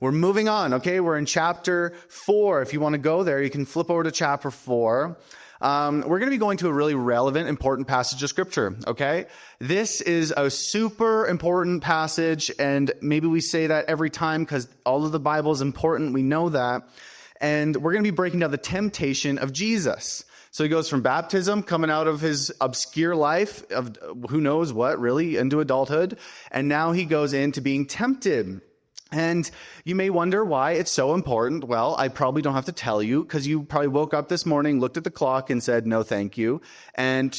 We're moving on, okay? We're in chapter 4. If you want to go there, you can flip over to chapter 4. We're going to be going to a really relevant, important passage of Scripture, okay? This is a super important passage, and maybe we say that every time because all of the Bible is important. We know that. And we're going to be breaking down the temptation of Jesus. So he goes from baptism, coming out of his obscure life of who knows what, really, into adulthood. And now he goes into being tempted. And you may wonder why it's so important. Well, I probably don't have to tell you because you probably woke up this morning, looked at the clock and said, no, thank you. And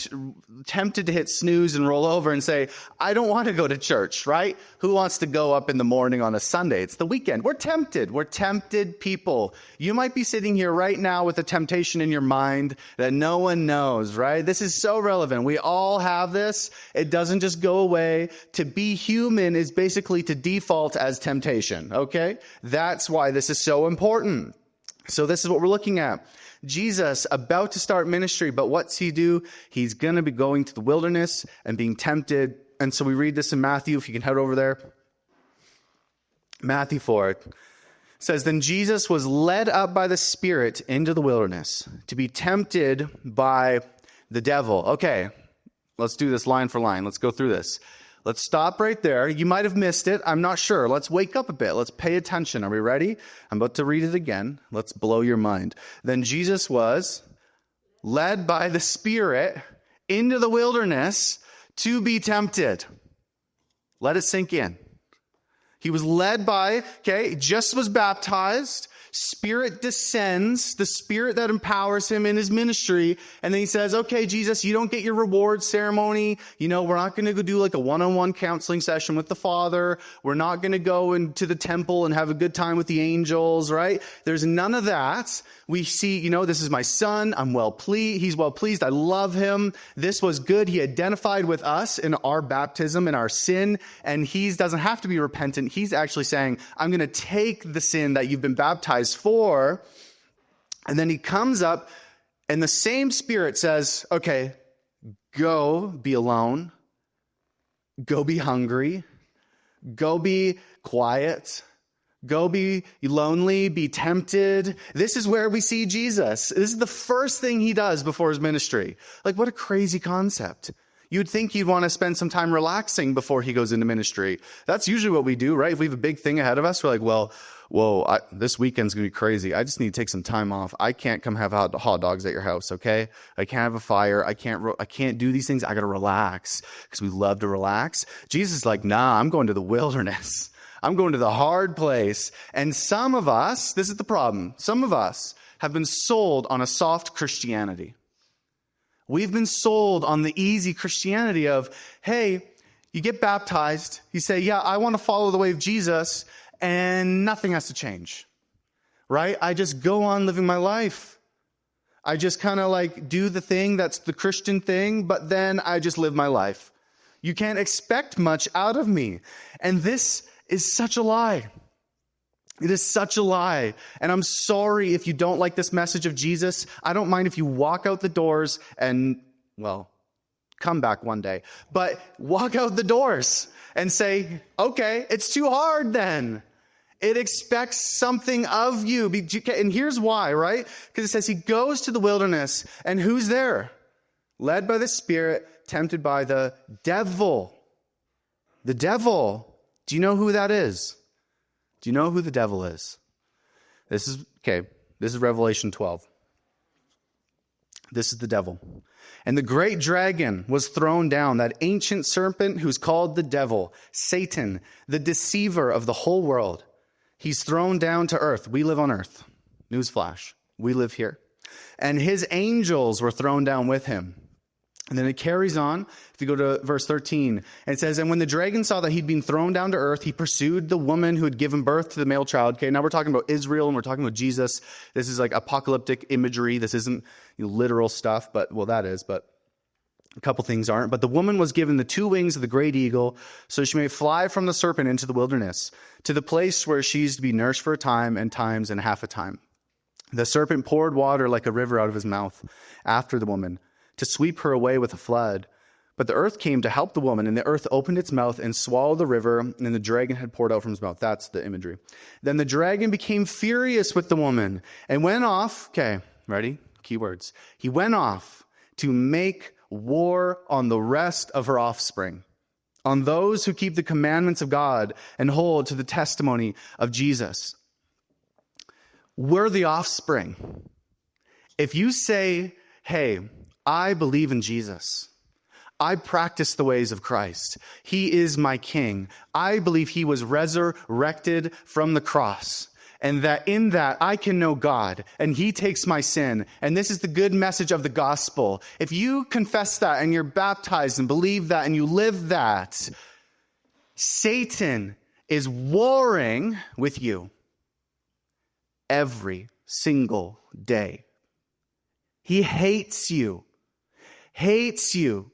tempted to hit snooze and roll over and say, I don't want to go to church, right? Who wants to go up in the morning on a Sunday? It's the weekend. We're tempted. We're tempted people. You might be sitting here right now with a temptation in your mind that no one knows, right? This is so relevant. We all have this. It doesn't just go away. To be human is basically to default as temptation. Okay? That's why this is so important. So this is what we're looking at. Jesus about to start ministry, but what's he do? He's going to be going to the wilderness and being tempted. And so we read this in Matthew, if you can head over there. Matthew 4 says, Then Jesus was led up by the Spirit into the wilderness to be tempted by the devil. Okay, let's do this line for line. Let's go through this. Let's stop right there. You might have missed it. I'm not sure. Let's wake up a bit. Let's pay attention. Are we ready? I'm about to read it again. Let's blow your mind. Then Jesus was led by the Spirit into the wilderness to be tempted. Let it sink in. He was led by, just was baptized. Spirit descends, the Spirit that empowers him in his ministry. And then he says, okay, Jesus, you don't get your reward ceremony. We're not going to go do like a one-on-one counseling session with the Father. We're not going to go into the temple and have a good time with the angels, right? There's none of that. We see, this is my son. I'm well pleased. He's well pleased. I love him. This was good. He identified with us in our baptism and our sin. And he doesn't have to be repentant. He's actually saying, I'm going to take the sin that you've been baptized for. And then he comes up and the same Spirit says, okay, go be alone. Go be hungry. Go be quiet. Go be lonely, be tempted. This is where we see Jesus. This is the first thing he does before his ministry. Like, what a crazy concept. You'd think he'd want to spend some time relaxing before he goes into ministry. That's usually what we do, right? If we have a big thing ahead of us, we're like, this weekend's going to be crazy. I just need to take some time off. I can't come have hot dogs at your house, okay? I can't have a fire. I can't do these things. I got to relax because we love to relax. Jesus is like, nah, I'm going to the wilderness. I'm going to the hard place. And some of us, this is the problem, some of us have been sold on a soft Christianity. We've been sold on the easy Christianity of, hey, you get baptized. You say, yeah, I want to follow the way of Jesus, and nothing has to change, right? I just go on living my life. I just kind of like do the thing that's the Christian thing, but then I just live my life. You can't expect much out of me. And this is such a lie. It is such a lie. And I'm sorry if you don't like this message of Jesus. I don't mind if you walk out the doors and, come back one day. But walk out the doors and say, okay, it's too hard then. It expects something of you. And here's why, right? Because it says he goes to the wilderness, and who's there? Led by the Spirit, tempted by the devil. The devil. Do you know who that is? Do you know who the devil is? This is Revelation 12. This is the devil. And the great dragon was thrown down, that ancient serpent who's called the devil, Satan, the deceiver of the whole world. He's thrown down to earth. We live on earth. Newsflash. We live here. And his angels were thrown down with him. And then it carries on. If you go to verse 13, and it says, And when the dragon saw that he'd been thrown down to earth, he pursued the woman who had given birth to the male child. Okay, now we're talking about Israel and we're talking about Jesus. This is like apocalyptic imagery. This isn't literal stuff, but that is, but a couple things aren't. But the woman was given the 2 wings of the great eagle, so she may fly from the serpent into the wilderness, to the place where she's to be nursed for a time and times and half a time. The serpent poured water like a river out of his mouth after the woman, to sweep her away with a flood. But the earth came to help the woman, and the earth opened its mouth and swallowed the river, and the dragon had poured out from his mouth. That's the imagery. Then the dragon became furious with the woman and went off. Okay, ready? Keywords. He went off to make war on the rest of her offspring, on those who keep the commandments of God and hold to the testimony of Jesus. We're the offspring. If you say, hey, I believe in Jesus, I practice the ways of Christ, he is my king, I believe he was resurrected from the cross, and that in that I can know God, and he takes my sin, and this is the good message of the gospel. If you confess that, and you're baptized and believe that, and you live that, Satan is warring with you every single day. He hates you. Hates you.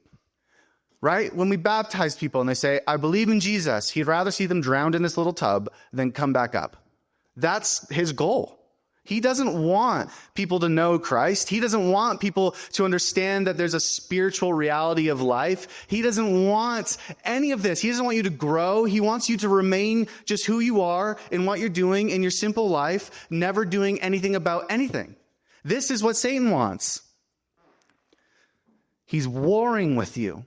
Right? When we baptize people and they say, I believe in Jesus, he'd rather see them drowned in this little tub than come back up. That's his goal. He doesn't want people to know Christ. He doesn't want people to understand that there's a spiritual reality of life. He doesn't want any of this. He doesn't want you to grow. He wants you to remain just who you are in what you're doing in your simple life, never doing anything about anything. This is what Satan wants. He's warring with you.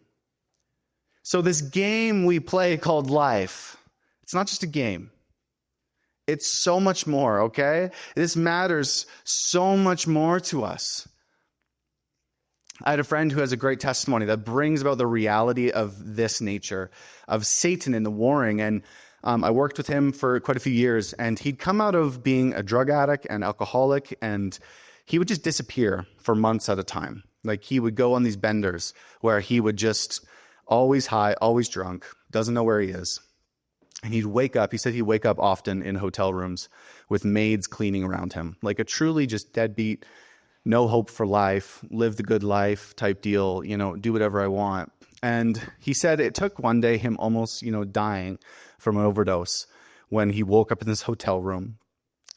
So this game we play called life, it's not just a game. It's so much more, okay? This matters so much more to us. I had a friend who has a great testimony that brings about the reality of this nature, of Satan and the warring. And I worked with him for quite a few years, and he'd come out of being a drug addict and alcoholic, and he would just disappear for months at a time. Like he would go on these benders where he would just always high, always drunk, doesn't know where he is. And he'd wake up, he said he'd wake up often in hotel rooms with maids cleaning around him, like a truly just deadbeat, no hope for life, live the good life type deal, do whatever I want. And he said it took one day him almost, dying from an overdose when he woke up in this hotel room.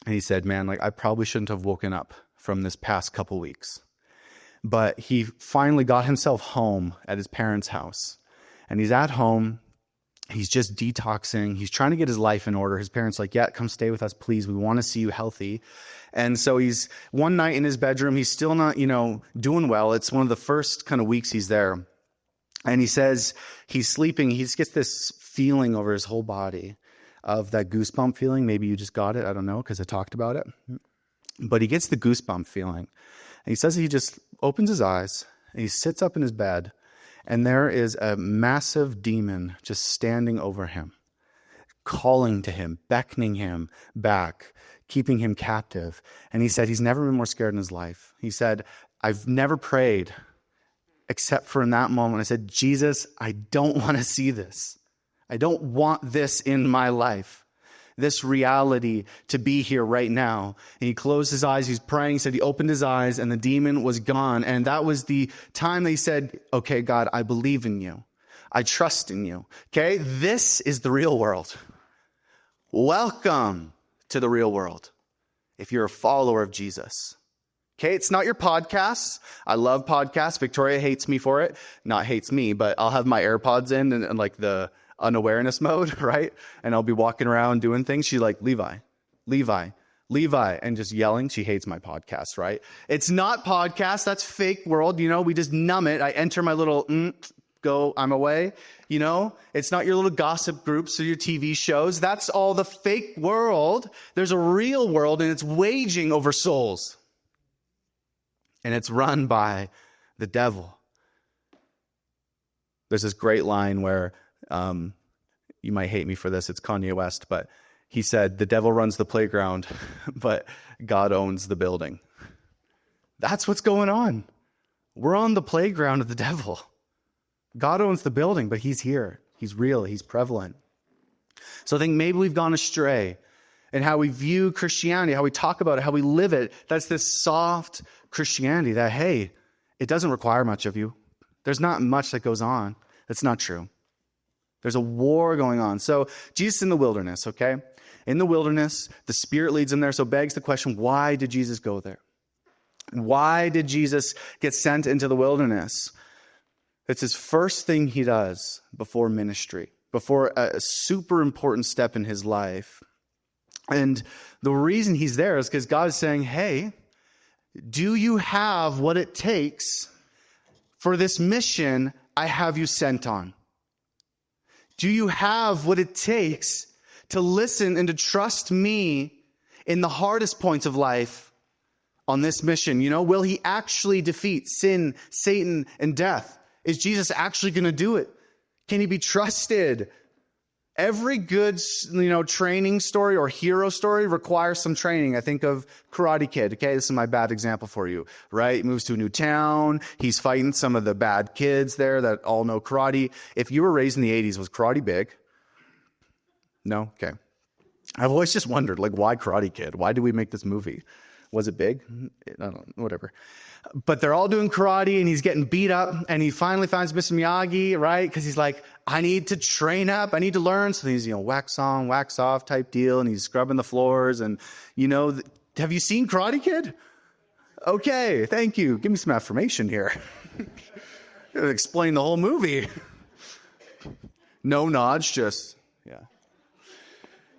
And he said, man, I probably shouldn't have woken up from this past couple weeks. But he finally got himself home at his parents' house. And he's at home, he's just detoxing, he's trying to get his life in order. His parents are like, yeah, come stay with us, please. We want to see you healthy. And so he's one night in his bedroom, he's still not, doing well. It's one of the first kind of weeks he's there. And he says he's sleeping, he just gets this feeling over his whole body of that goosebump feeling. Maybe you just got it, I don't know, because I talked about it. But he gets the goosebump feeling. And he says he just opens his eyes, and he sits up in his bed, and there is a massive demon just standing over him, calling to him, beckoning him back, keeping him captive. And he said he's never been more scared in his life. He said, I've never prayed except for in that moment. I said, Jesus, I don't want to see this. I don't want this in my life. This reality to be here right now. And he closed his eyes, he's praying, he said he opened his eyes and the demon was gone. And that was the time that he said, okay, God, I believe in you. I trust in you. Okay, this is the real world. Welcome to the real world if you're a follower of Jesus. Okay, it's not your podcasts. I love podcasts. Victoria hates me for it. Not hates me, but I'll have my AirPods in and like the unawareness mode, right? And I'll be walking around doing things. She's like, Levi, and just yelling. She hates my podcast, right? It's not podcast. That's fake world. We just numb it. I enter my little go, I'm away. It's not your little gossip groups or your TV shows. That's all the fake world. There's a real world, and it's waging over souls. And it's run by the devil. There's this great line where you might hate me for this. It's Kanye West, but he said, the devil runs the playground, but God owns the building. That's what's going on. We're on the playground of the devil. God owns the building, but he's here. He's real. He's prevalent. So I think maybe we've gone astray in how we view Christianity, how we talk about it, how we live it. That's this soft Christianity that, hey, it doesn't require much of you. There's not much that goes on. That's not true. There's a war going on. So Jesus in the wilderness, okay? In the wilderness, the Spirit leads him there. So begs the question, why did Jesus go there? Why did Jesus get sent into the wilderness? It's his first thing he does before ministry, before a super important step in his life. And the reason he's there is because God is saying, hey, do you have what it takes for this mission I have you sent on? Do you have what it takes to listen and to trust me in the hardest points of life on this mission? Will he actually defeat sin, Satan, and death? Is Jesus actually going to do it? Can he be trusted? Every good, training story or hero story requires some training. I think of Karate Kid. Okay, this is my bad example for you, right? He moves to a new town. He's fighting some of the bad kids there that all know karate. If you were raised in the 80s, was karate big? No? Okay. I've always just wondered, why Karate Kid? Why did we make this movie? Was it big? I don't know, whatever. But they're all doing karate, and he's getting beat up, and he finally finds Mr. Miyagi, right? Because he's like, I need to train up. I need to learn. So he's, wax on, wax off type deal, and he's scrubbing the floors. And, have you seen Karate Kid? Okay, thank you. Give me some affirmation here. Explain the whole movie. No nods, just, yeah.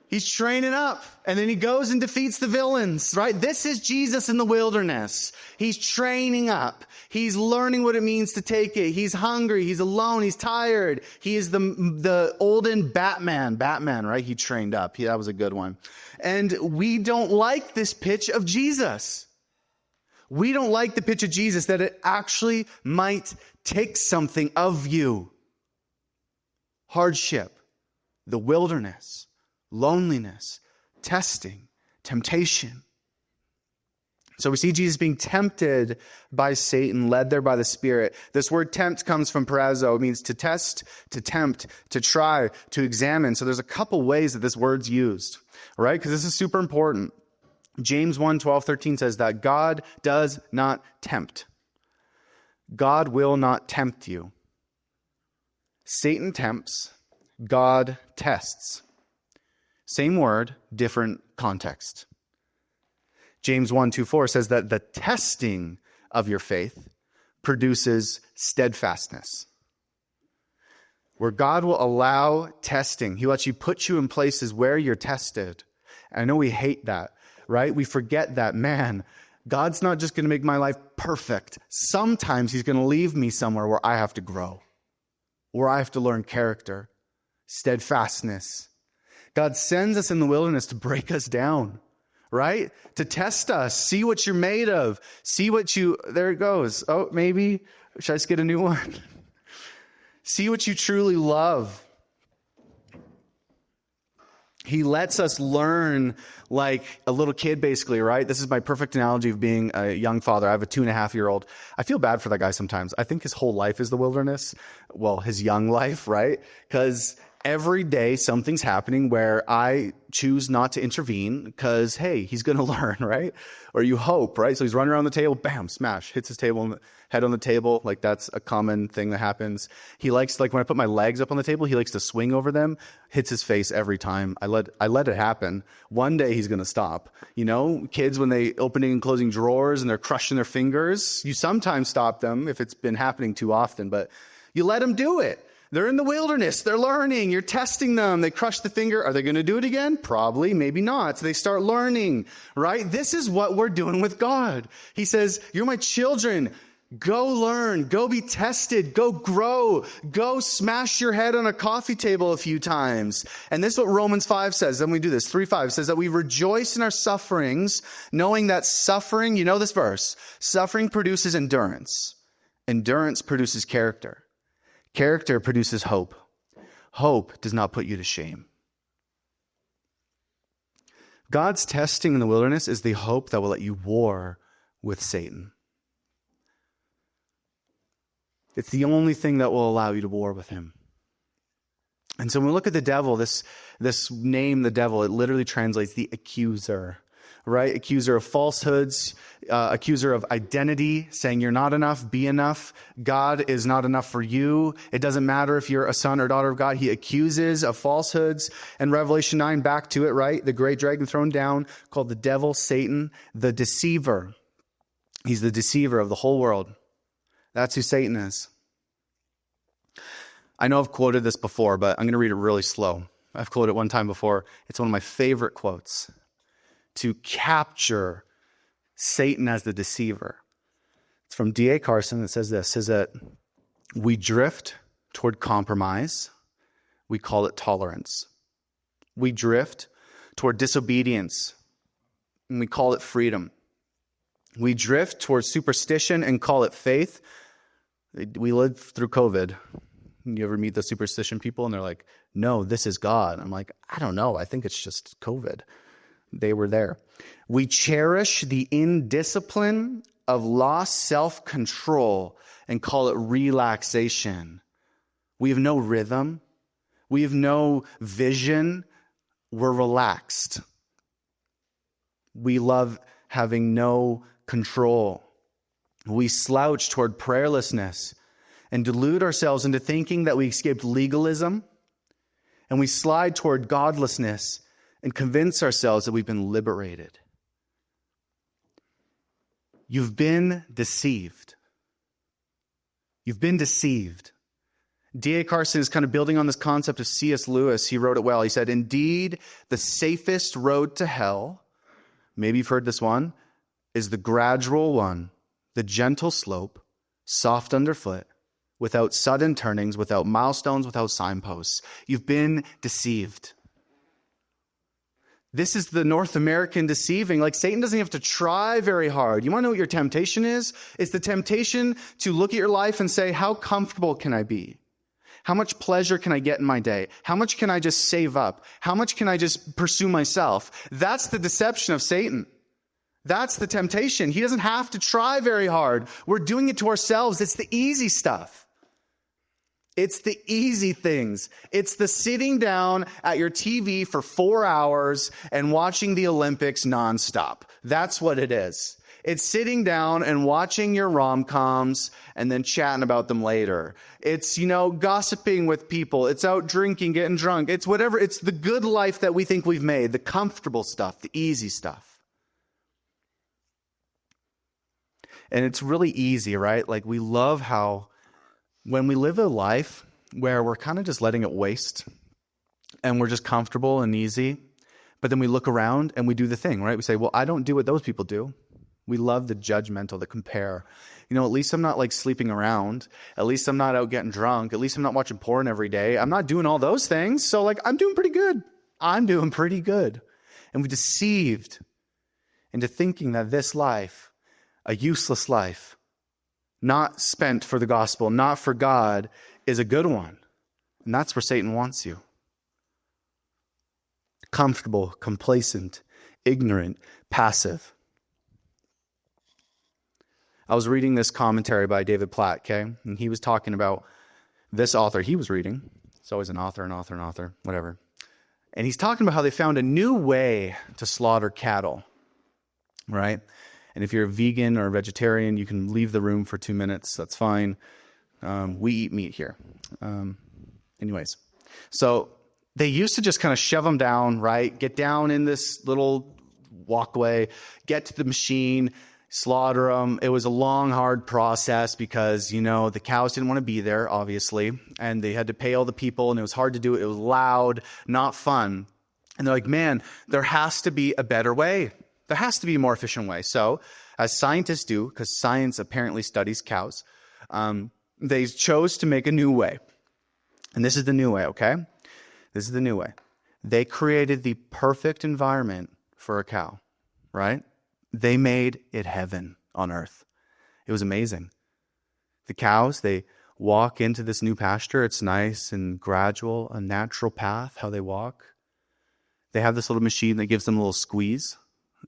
He's training up, and then he goes and defeats the villains, right? This is Jesus in the wilderness. He's training up. He's learning what it means to take it. He's hungry. He's alone. He's tired. He is the olden Batman, right? He trained up. That was a good one. And we don't like this pitch of Jesus. We don't like the pitch of Jesus that it actually might take something of you. Hardship, the wilderness, loneliness, testing, temptation. So we see Jesus being tempted by Satan, led there by the Spirit. This word tempt comes from parazo. It means to test, to tempt, to try, to examine. So there's a couple ways that this word's used, right? Because this is super important. James 1:12-13 says that God does not tempt. God will not tempt you. Satan tempts, God tests. Same word, different context. James 1:2-4 says that the testing of your faith produces steadfastness. Where God will allow testing, He'll actually put you in places where you're tested. And I know we hate that, right? We forget that, man, God's not just going to make my life perfect. Sometimes He's going to leave me somewhere where I have to grow, where I have to learn character, steadfastness. God sends us in the wilderness to break us down, right? To test us, see what you're made of, there it goes. Oh, maybe, should I just get a new one? See what you truly love. He lets us learn like a little kid, basically, right? This is my perfect analogy of being a young father. I have a 2.5-year-old. I feel bad for that guy sometimes. I think his whole life is the wilderness. Well, his young life, right? Because every day something's happening where I choose not to intervene because, hey, he's going to learn, right? Or you hope, right? So he's running around the table, bam, smash, hits his head on the table. Like that's a common thing that happens. He likes, when I put my legs up on the table, he likes to swing over them, hits his face every time. I let it happen. One day he's going to stop. Kids, when they opening and closing drawers and they're crushing their fingers, you sometimes stop them if it's been happening too often, but you let them do it. They're in the wilderness. They're learning. You're testing them. They crush the finger. Are they going to do it again? Probably, maybe not. So they start learning, right? This is what we're doing with God. He says, you're my children. Go learn. Go be tested. Go grow. Go smash your head on a coffee table a few times. And this is what Romans 5 says. Then we do this. 3:5 says that we rejoice in our sufferings, knowing that suffering, you know this verse, suffering produces endurance. Endurance produces character. Character produces hope. Hope does not put you to shame. God's testing in the wilderness is the hope that will let you war with Satan. It's the only thing that will allow you to war with him. And so when we look at the devil, this name, the devil, it literally translates the accuser, right? Accuser of falsehoods, accuser of identity, saying you're not enough, be enough. God is not enough for you. It doesn't matter if you're a son or daughter of God. He accuses of falsehoods. And Revelation 9, back to it, right? The great dragon thrown down, called the devil, Satan, the deceiver. He's the deceiver of the whole world. That's who Satan is. I know I've quoted this before, but I'm going to read it really slow. I've quoted it one time before. It's one of my favorite quotes to capture Satan as the deceiver. It's from D.A. Carson. It says this, says that we drift toward compromise. We call it tolerance. We drift toward disobedience, and we call it freedom. We drift toward superstition and call it faith. We lived through COVID. You ever meet the superstition people and they're like, no, this is God. I'm like, I don't know. I think it's just COVID. They were there. We cherish the indiscipline of lost self-control and call it relaxation. We have no rhythm. We have no vision. We're relaxed. We love having no control. We slouch toward prayerlessness and delude ourselves into thinking that we escaped legalism, and we slide toward godlessness and convince ourselves that we've been liberated. You've been deceived. You've been deceived. D.A. Carson is kind of building on this concept of C.S. Lewis. He wrote it well. He said, indeed, the safest road to hell, maybe you've heard this one, is the gradual one, the gentle slope, soft underfoot, without sudden turnings, without milestones, without signposts. You've been deceived. This is the North American deceiving. Like, Satan doesn't have to try very hard. You want to know what your temptation is? It's the temptation to look at your life and say, how comfortable can I be? How much pleasure can I get in my day? How much can I just save up? How much can I just pursue myself? That's the deception of Satan. That's the temptation. He doesn't have to try very hard. We're doing it to ourselves. It's the easy stuff. It's the easy things. It's the sitting down at your TV for 4 hours and watching the Olympics nonstop. That's what it is. It's sitting down and watching your rom-coms and then chatting about them later. It's, gossiping with people. It's out drinking, getting drunk. It's whatever. It's the good life that we think we've made, the comfortable stuff, the easy stuff. And it's really easy, right? Like, we love how when we live a life where we're kind of just letting it waste and we're just comfortable and easy, but then we look around and we do the thing, right? We say, well, I don't do what those people do. We love the judgmental, the compare. At least I'm not like sleeping around. At least I'm not out getting drunk. At least I'm not watching porn every day. I'm not doing all those things. So I'm doing pretty good. I'm doing pretty good. And we're deceived into thinking that this life, a useless life, not spent for the gospel, not for God, is a good one. And that's where Satan wants you. Comfortable, complacent, ignorant, passive. I was reading this commentary by David Platt, okay? And he was talking about this author he was reading. It's always an author, whatever. And he's talking about how they found a new way to slaughter cattle, right? And if you're a vegan or a vegetarian, you can leave the room for 2 minutes. That's fine. We eat meat here. Anyways, so they used to just kind of shove them down, right? Get down in this little walkway, get to the machine, slaughter them. It was a long, hard process because, the cows didn't want to be there, obviously. And they had to pay all the people, and it was hard to do it. It was loud, not fun. And they're like, man, there has to be a better way. There has to be a more efficient way. So, as scientists do, because science apparently studies cows, they chose to make a new way. And this is the new way, okay? This is the new way. They created the perfect environment for a cow, right? They made it heaven on earth. It was amazing. The cows, they walk into this new pasture. It's nice and gradual, a natural path, how they walk. They have this little machine that gives them a little squeeze.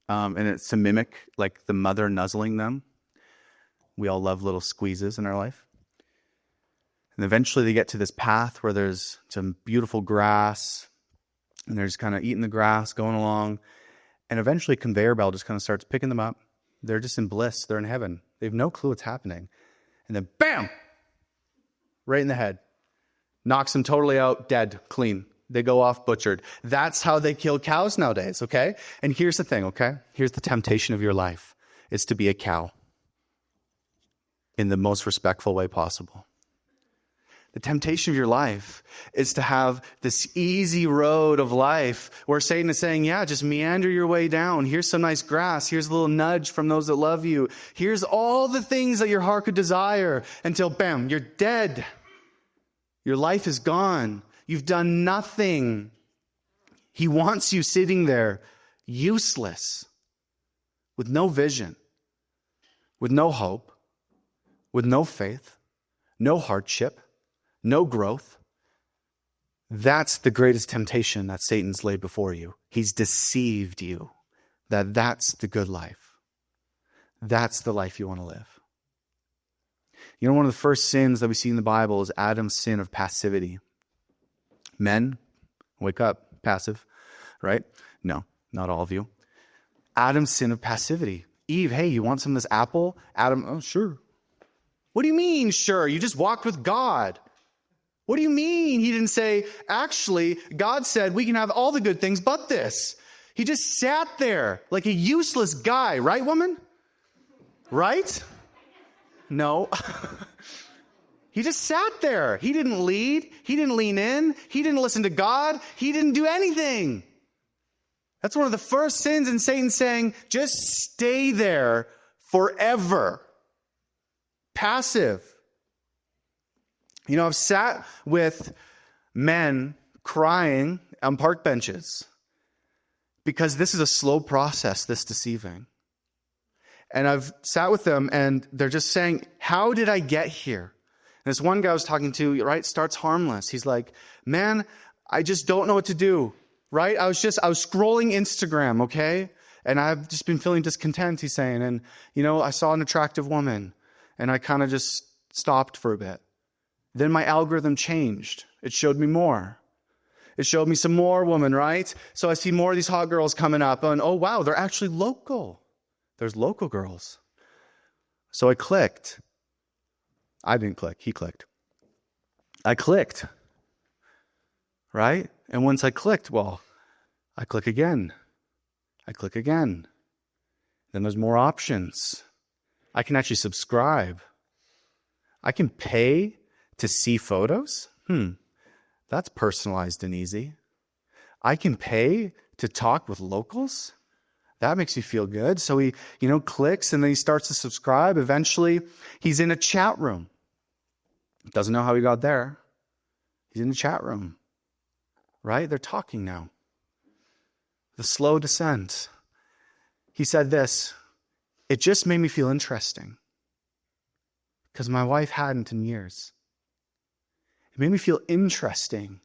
And it's to mimic like the mother nuzzling them. We all love little squeezes in our life. And eventually they get to this path where there's some beautiful grass, and they're just kind of eating the grass, going along. And eventually a conveyor belt just kind of starts picking them up. They're just in bliss. They're in heaven. They have no clue what's happening. And then bam! Right in the head. Knocks them totally out, dead, clean. They go off butchered. That's how they kill cows nowadays, okay? And here's the thing, okay? Here's the temptation of your life. It's to be a cow in the most respectful way possible. The temptation of your life is to have this easy road of life where Satan is saying, yeah, just meander your way down. Here's some nice grass. Here's a little nudge from those that love you. Here's all the things that your heart could desire until, bam, you're dead. Your life is gone. You've done nothing. He wants you sitting there useless, with no vision, with no hope, with no faith, no hardship, no growth. That's the greatest temptation that Satan's laid before you. He's deceived you that that's the good life. That's the life you want to live. You know, one of the first sins that we see in the Bible is Adam's sin of passivity. Men, wake up, passive, right? No, not all of you. Adam's sin of passivity. Eve, hey, you want some of this apple? Adam, oh, sure. What do you mean, sure? You just walked with God. What do you mean? He didn't say, actually, God said we can have all the good things but this. He just sat there like a useless guy, right, woman? Right? No. He just sat there. He didn't lead. He didn't lean in. He didn't listen to God. He didn't do anything. That's one of the first sins, and Satan saying, just stay there forever. Passive. You know, I've sat with men crying on park benches because this is a slow process, this deceiving. And I've sat with them and they're just saying, how did I get here? And this one guy I was talking to, right, starts harmless. He's like, man, I just don't know what to do, right? I was scrolling Instagram, okay? And I've just been feeling discontent, he's saying. And, you know, I saw an attractive woman and I kind of just stopped for a bit. Then my algorithm changed. It showed me more. It showed me some more women, right? So I see more of these hot girls coming up and, oh, wow, they're actually local. There's local girls. So I clicked. I didn't click. He clicked. I clicked. Right? And once I clicked, well, I click again. I click again. Then there's more options. I can actually subscribe. I can pay to see photos? That's personalized and easy. I can pay to talk with locals? That makes you feel good. So he, clicks and then he starts to subscribe. Eventually, he's in a chat room. Doesn't know how he got there. He's in a chat room. Right? They're talking now. The slow descent. He said this, it just made me feel interesting. Because my wife hadn't in years. It made me feel interesting.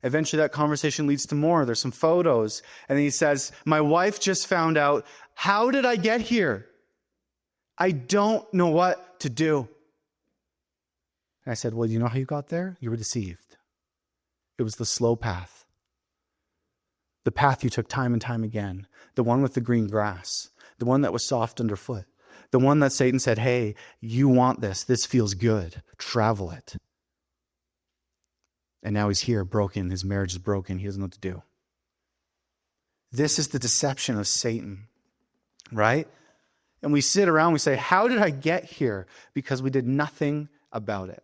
Eventually that conversation leads to more. There's some photos. And then he says, my wife just found out, how did I get here? I don't know what to do. And I said, well, you know how you got there? You were deceived. It was the slow path. The path you took time and time again. The one with the green grass. The one that was soft underfoot. The one that Satan said, hey, you want this. This feels good. Travel it. And now he's here, broken. His marriage is broken. He doesn't know what to do. This is the deception of Satan, right? And we sit around, we say, how did I get here? Because we did nothing about it.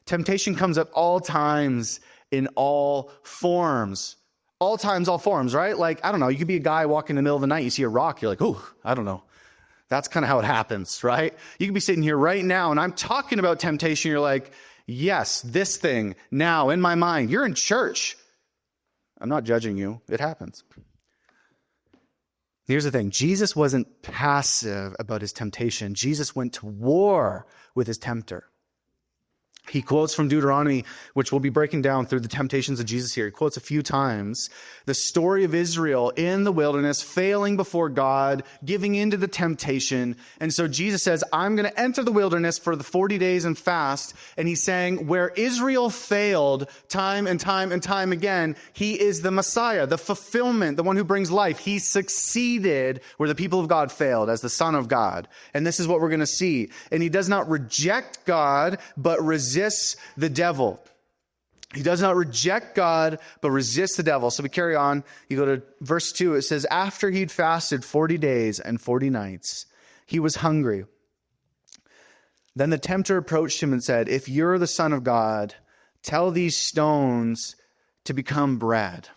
Temptation comes at all times, in all forms. All times, all forms, right? Like, I don't know, you could be a guy walking in the middle of the night, you see a rock, you're like, oh, I don't know. That's kind of how it happens, right? You could be sitting here right now, and I'm talking about temptation, you're like, yes, this thing, now, in my mind. You're in church. I'm not judging you. It happens. Here's the thing. Jesus wasn't passive about his temptation. Jesus went to war with his tempter. He quotes from Deuteronomy, which we'll be breaking down through the temptations of Jesus here. He quotes a few times the story of Israel in the wilderness, failing before God, giving into the temptation. And so Jesus says, I'm going to enter the wilderness for the 40 days and fast. And he's saying, where Israel failed time and time and time again, he is the Messiah, the fulfillment, the one who brings life. He succeeded where the people of God failed as the Son of God. And this is what we're going to see. And he does not reject God, but resists the devil. He does not reject God, but resists the devil. So we carry on. You go to verse 2. It says, after he'd fasted 40 days and 40 nights, he was hungry. Then the tempter approached him and said, if you're the Son of God, tell these stones to become bread.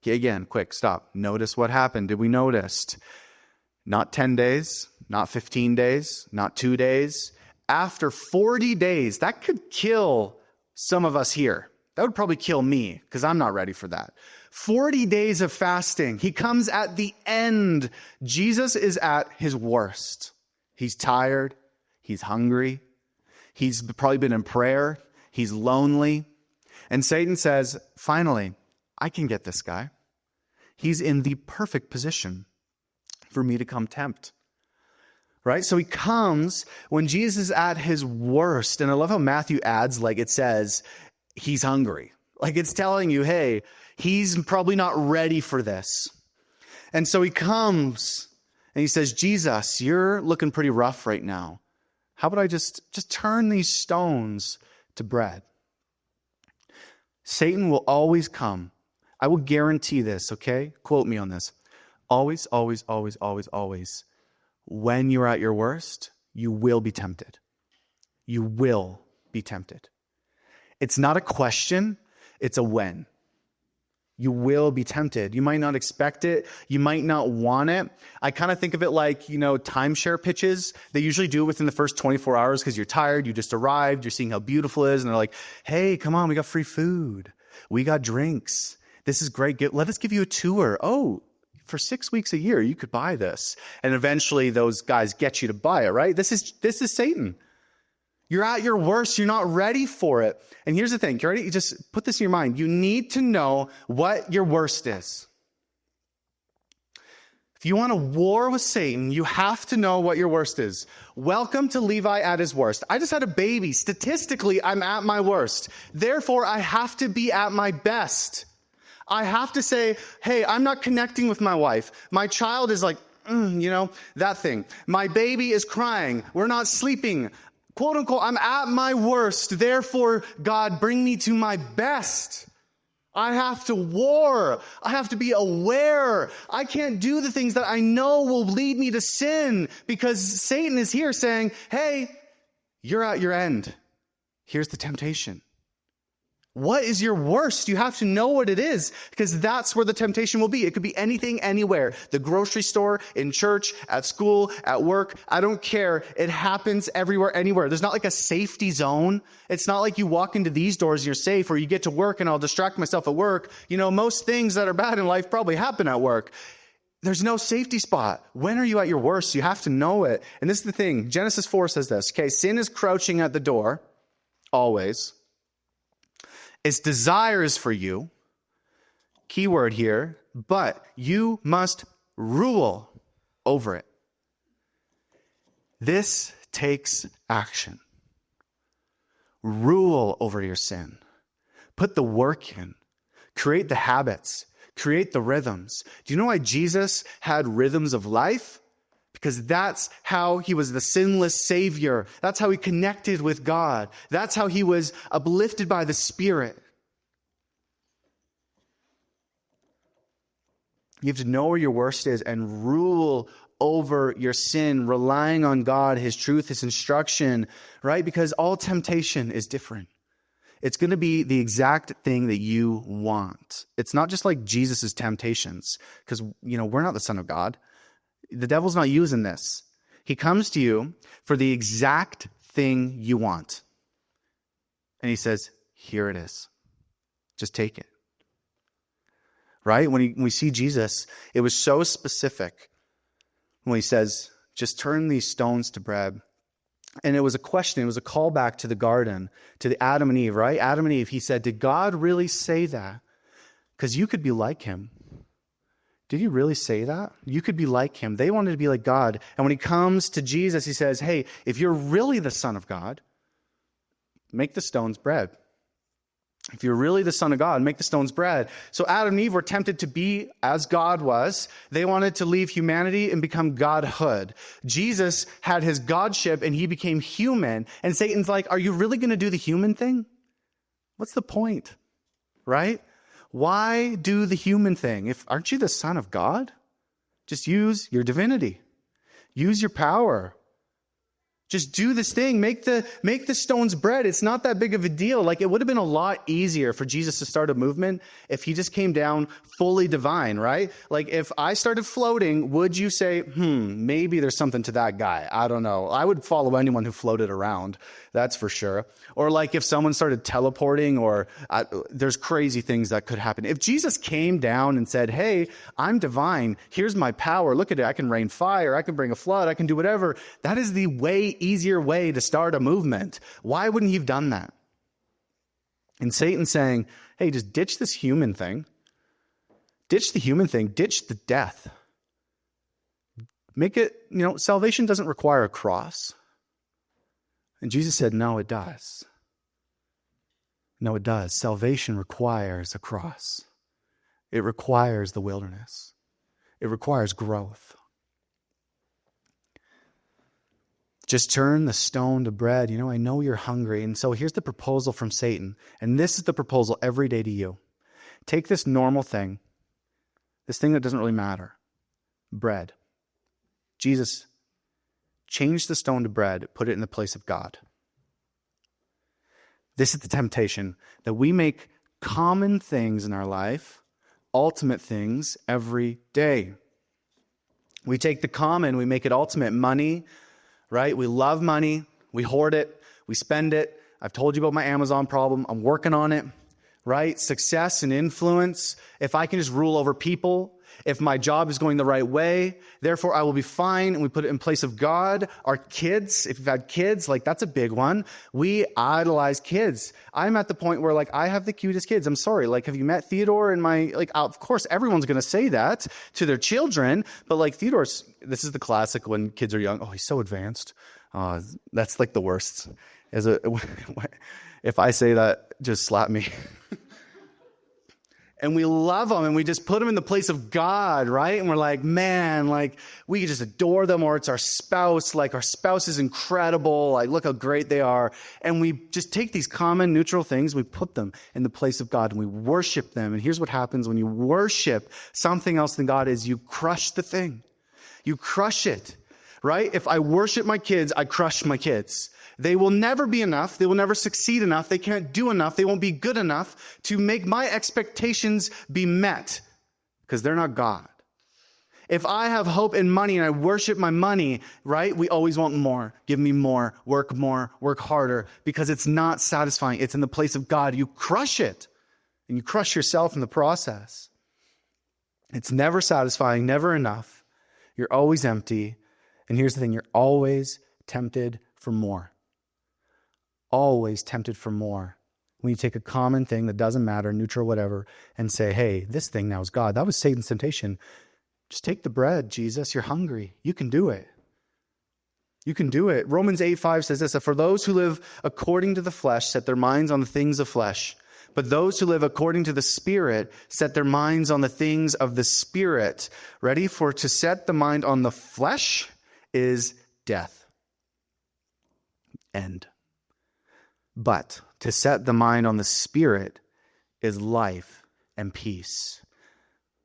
Okay, again, quick, stop. Notice what happened. Did we notice? Not 10 days, not 15 days, not 2 days. After 40 days, that could kill some of us here. That would probably kill me because I'm not ready for that. 40 days of fasting. He comes at the end. Jesus is at his worst. He's tired. He's hungry. He's probably been in prayer. He's lonely. And Satan says, finally, I can get this guy. He's in the perfect position for me to come tempt. Right? So he comes when Jesus is at his worst. And I love how Matthew adds, like it says, he's hungry. Like it's telling you, hey, he's probably not ready for this. And so he comes and he says, Jesus, you're looking pretty rough right now. How about I just turn these stones to bread? Satan will always come. I will guarantee this, okay? Quote me on this. Always, always, always, always, always. When you're at your worst, you will be tempted. You will be tempted. It's not a question, it's a when. You will be tempted. You might not expect it. You might not want it. I kind of think of it like, timeshare pitches. They usually do it within the first 24 hours because you're tired. You just arrived. You're seeing how beautiful it is. And they're like, hey, come on, we got free food. We got drinks. This is great. Let us give you a tour. Oh, for 6 weeks a year, you could buy this. And eventually those guys get you to buy it, right? This is Satan. You're at your worst. You're not ready for it. And here's the thing. You ready? You just put this in your mind. You need to know what your worst is. If you want a war with Satan, you have to know what your worst is. Welcome to Levi at his worst. I just had a baby. Statistically, I'm at my worst. Therefore, I have to be at my best. I have to say, hey, I'm not connecting with my wife. My child is like, that thing. My baby is crying. We're not sleeping. Quote unquote, I'm at my worst. Therefore, God, bring me to my best. I have to war. I have to be aware. I can't do the things that I know will lead me to sin because Satan is here saying, hey, you're at your end. Here's the temptation. What is your worst? You have to know what it is because that's where the temptation will be. It could be anything, anywhere. The grocery store, in church, at school, at work. I don't care. It happens everywhere, anywhere. There's not like a safety zone. It's not like you walk into these doors and you're safe or you get to work and I'll distract myself at work. Most things that are bad in life probably happen at work. There's no safety spot. When are you at your worst? You have to know it. And this is the thing. Genesis 4 says this. Okay, sin is crouching at the door, always. Its desire is for you, key word here, but you must rule over it. This takes action. Rule over your sin. Put the work in. Create the habits. Create the rhythms. Do you know why Jesus had rhythms of life? Because that's how he was the sinless Savior. That's how he connected with God. That's how he was uplifted by the Spirit. You have to know where your worst is and rule over your sin, relying on God, his truth, his instruction, right? Because all temptation is different. It's going to be the exact thing that you want. It's not just like Jesus' temptations, because, we're not the Son of God. The devil's not using this. He comes to you for the exact thing you want. And he says, here it is. Just take it. Right? When we see Jesus, it was so specific when he says, just turn these stones to bread. And it was a question, it was a callback to the garden, to the Adam and Eve, right? Adam and Eve, he said, did God really say that? Because you could be like him. Did he really say that? You could be like him. They wanted to be like God. And when he comes to Jesus, he says, hey, if you're really the Son of God, make the stones bread. If you're really the Son of God, make the stones bread. So Adam and Eve were tempted to be as God was. They wanted to leave humanity and become godhood. Jesus had his godship and he became human. And Satan's like, are you really going to do the human thing? What's the point? Right? Why do the human thing? Aren't you the Son of God? Just use your divinity. Use your power. Just do this thing. Make the stones bread. It's not that big of a deal. Like, it would have been a lot easier for Jesus to start a movement if he just came down fully divine, right? Like, if I started floating, would you say, maybe there's something to that guy? I don't know. I would follow anyone who floated around. That's for sure. Or like if someone started teleporting, or there's crazy things that could happen. If Jesus came down and said, hey, I'm divine. Here's my power. Look at it. I can rain fire. I can bring a flood. I can do whatever. That is the way easier way to start a movement. Why wouldn't he have done that? And Satan's saying, hey, just ditch this human thing. Ditch the human thing. Ditch the death. Make it, salvation doesn't require a cross. And Jesus said, no, it does. No, it does. Salvation requires a cross. It requires the wilderness. It requires growth. Just turn the stone to bread. I know you're hungry. And so here's the proposal from Satan. And this is the proposal every day to you. Take this normal thing, this thing that doesn't really matter, bread. Jesus, change the stone to bread, put it in the place of God. This is the temptation, that we make common things in our life ultimate things every day. We take the common, we make it ultimate. Money, right? We love money. We hoard it. We spend it. I've told you about my Amazon problem. I'm working on it, right? Success and influence. If I can just rule over people, if my job is going the right way, therefore I will be fine. And we put it in place of God. Our kids, if you've had kids, that's a big one. We idolize kids. I'm at the point where I have the cutest kids. I'm sorry. Have you met Theodore and of course everyone's going to say that to their children, but Theodore's, this is the classic when kids are young. Oh, he's so advanced. That's the worst. If I say that, just slap me. And we love them, and we just put them in the place of God, right? And we're like, man, we just adore them, or it's our spouse. Our spouse is incredible. Look how great they are. And we just take these common, neutral things, we put them in the place of God, and we worship them. And here's what happens when you worship something else than God is you crush the thing. You crush it, right? If I worship my kids, I crush my kids. They will never be enough. They will never succeed enough. They can't do enough. They won't be good enough to make my expectations be met because they're not God. If I have hope in money and I worship my money, right? We always want more. Give me more, work harder, because it's not satisfying. It's in the place of God. You crush it, and you crush yourself in the process. It's never satisfying, never enough. You're always empty. And here's the thing, you're always tempted for more. Always tempted for more. When you take a common thing that doesn't matter, neutral, whatever, and say, hey, this thing now is God. That was Satan's temptation. Just take the bread, Jesus. You're hungry. You can do it. You can do it. Romans 8:5 says this, that for those who live according to the flesh set their minds on the things of flesh, but those who live according to the Spirit set their minds on the things of the Spirit. Ready? For to set the mind on the flesh is death. End. But to set the mind on the Spirit is life and peace.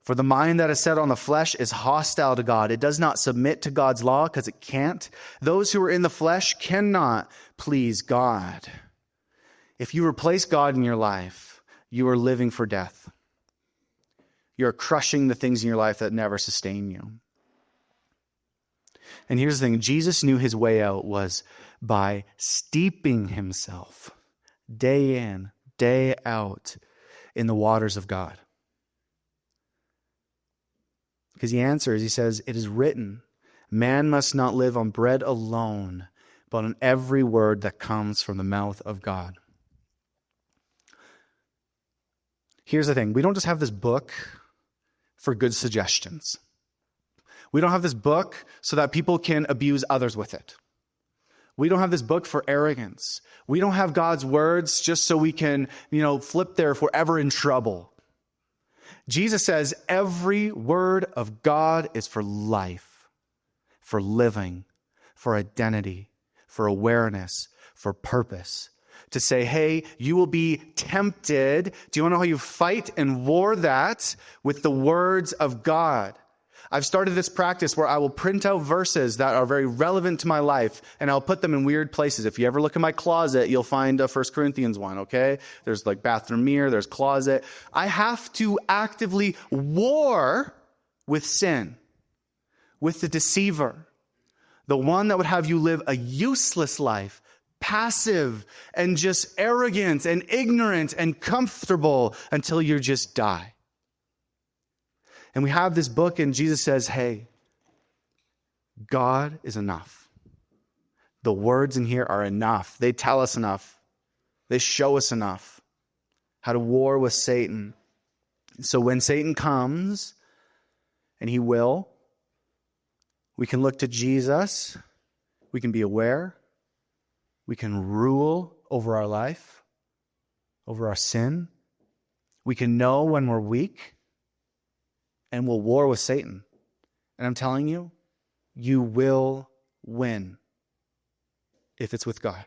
For the mind that is set on the flesh is hostile to God. It does not submit to God's law because it can't. Those who are in the flesh cannot please God. If you replace God in your life, you are living for death. You're crushing the things in your life that never sustain you. And here's the thing, Jesus knew his way out was by steeping himself day in, day out in the waters of God. Because he answers, he says, it is written, man must not live on bread alone, but on every word that comes from the mouth of God. Here's the thing, we don't just have this book for good suggestions. We don't have this book so that people can abuse others with it. We don't have this book for arrogance. We don't have God's words just so we can, flip there if we're ever in trouble. Jesus says every word of God is for life, for living, for identity, for awareness, for purpose. To say, hey, you will be tempted. Do you want to know how you fight and war that? With the words of God. I've started this practice where I will print out verses that are very relevant to my life, and I'll put them in weird places. If you ever look in my closet, you'll find a 1 Corinthians one, okay? There's like bathroom mirror, there's closet. I have to actively war with sin, with the deceiver, the one that would have you live a useless life, passive and just arrogant and ignorant and comfortable until you just die. And we have this book, and Jesus says, hey, God is enough. The words in here are enough. They tell us enough. They show us enough how to war with Satan. So when Satan comes, and he will, we can look to Jesus. We can be aware. We can rule over our life, over our sin. We can know when we're weak. And we'll war with Satan. And I'm telling you, you will win if it's with God.